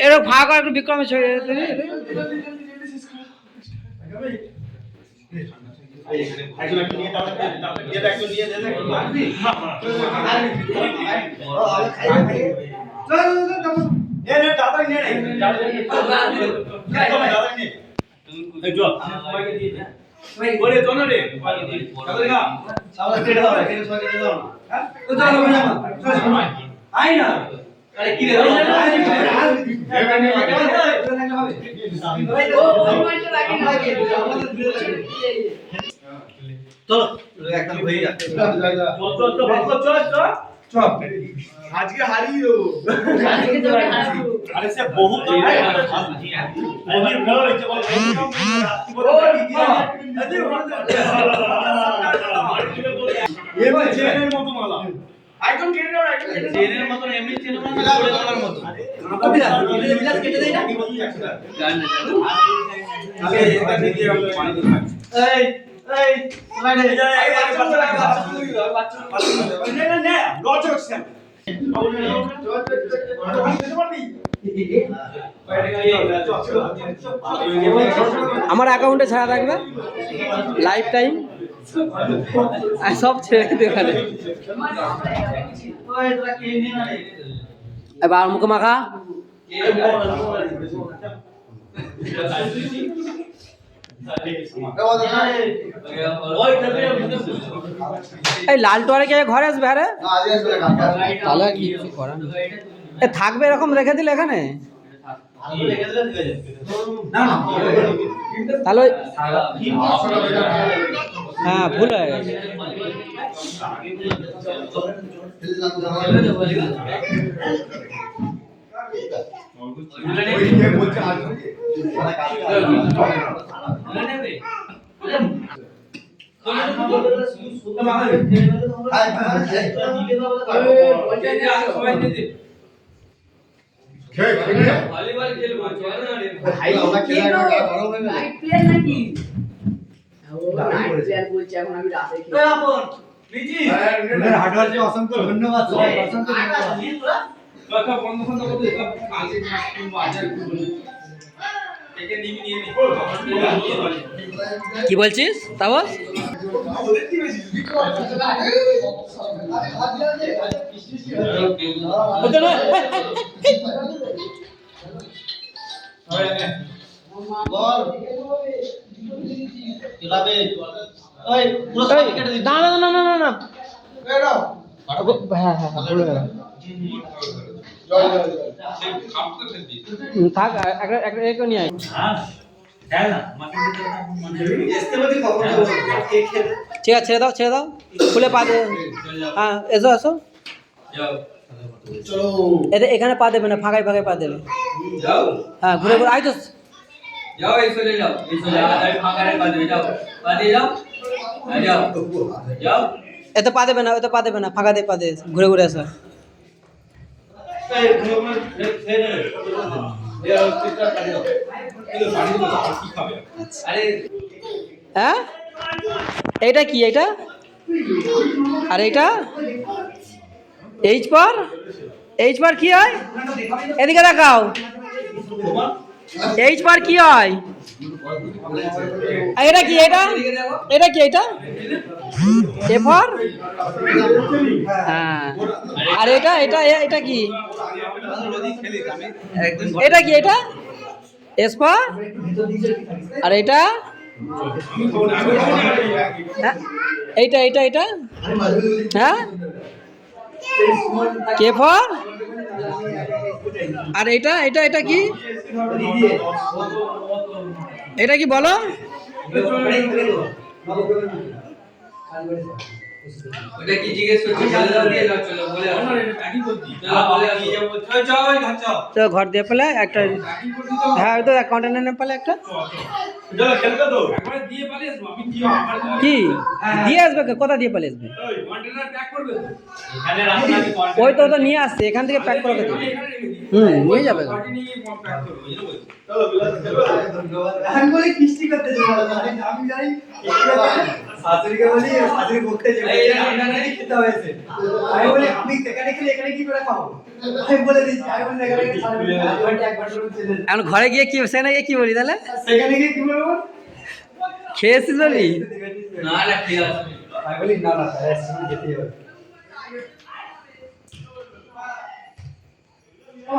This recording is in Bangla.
এরকম ভাগ আর একটু বিক্রমে ছড়ে চলো একটা হয়ে যাচ্ছে আজকে হারিয়ে দেবো আরে সে বহুত আইকন কেটে দাও আইকন চেনের মত এমনি চেন না করে দেওয়ার মত কপি দাও বিলাস কেটে দেই না কি বলছিস জান না আগে এটা দিতে হবে পানি দিতে এই এই লাইনে এই বাচ্চা নে নে লজ হচ্ছে আমার অ্যাকাউন্টে ছাড়া থাকবে লাইফ টাইম সব ছেড়ে দিতে পারে এবার মুখে মাখা এই লাল টোয়ারে কে ঘরে আসবে আরে তাহলে কি করা এ থাকবে এরকম রেখে দিলে এখানে তাহলে হ্যাঁ ভুল হয়ে গেছে অসংখ্য ধন্যবাদ কি বলছিস তাও থাক একটা নিয়ে ঠিক আছে ছেড়ে দাও খুলে পা দে হ্যাঁ এসো এসো এখানে পা দেবে না ফাঁকায় ফাঁকায় পা দেবে হ্যাঁ ঘুরে ঘুরে আই তো जाओ इसको ले जाओ अरे फांका रे बाजू जाओ बाजू जाओ जाओ जाओ এত পা দেবে না ফাঁকা দিয়ে পা দে ঘুরে ঘুরে আসো হ্যাঁ এইটা কি এইটা আর এইটা এইচ পার কি হয় এদিকে দেখাও এইচ পার কি হয় এটা কি এটা এ ফর হ্যাঁ আর এটা কি এটা কি এটা এস ফর আর এটা এইটা হ্যাঁ কে ফর আর এটা কি এটা কি বলো ওটা কি জিজ্ঞেস করছিস চলো বলে তো ঘর দিয়ে পেলে একটা হ্যাঁ ওই তো কন্টেনার পেলে একটা চলো খেলবে তো একবারে দিয়ে পালিয়ে আসবো আমি কি আমার কি দিয়ে আসবে কোথা দিয়ে পালিয়ে আসবে ওই কন্টেনার প্যাক করবে তো এখানে রাখা আছে ওই তো তো নিয়ে আসছে এখান থেকে প্যাক করে দিবে আমি এখানে রেখে দিই নিয়ে যাবে পার্টি নিয়ে প্যাক করবো বুঝলে বলছি চলো বিলাস খেলবে আমি বলি কিস্তি করতে যাবো আমি জানি শাশুড়িকে বলি শাশুড়ি বকতে যাবে খেতে হয়েছে আমি বলি আমি এখানে খেলে এখানে কি করে খাবো আমি বলে দিচ্ছি আমি বলি এখানে খেলে শাশুড়ি এক ঘন্টা চলে এখন ঘরে গিয়ে কি সেখানে গিয়ে কি বলি তাহলে সেখানে গিয়ে কি বলবো খেয়েছিস বলি না না ঠিক আছে আমি বলি না না যেতে হবে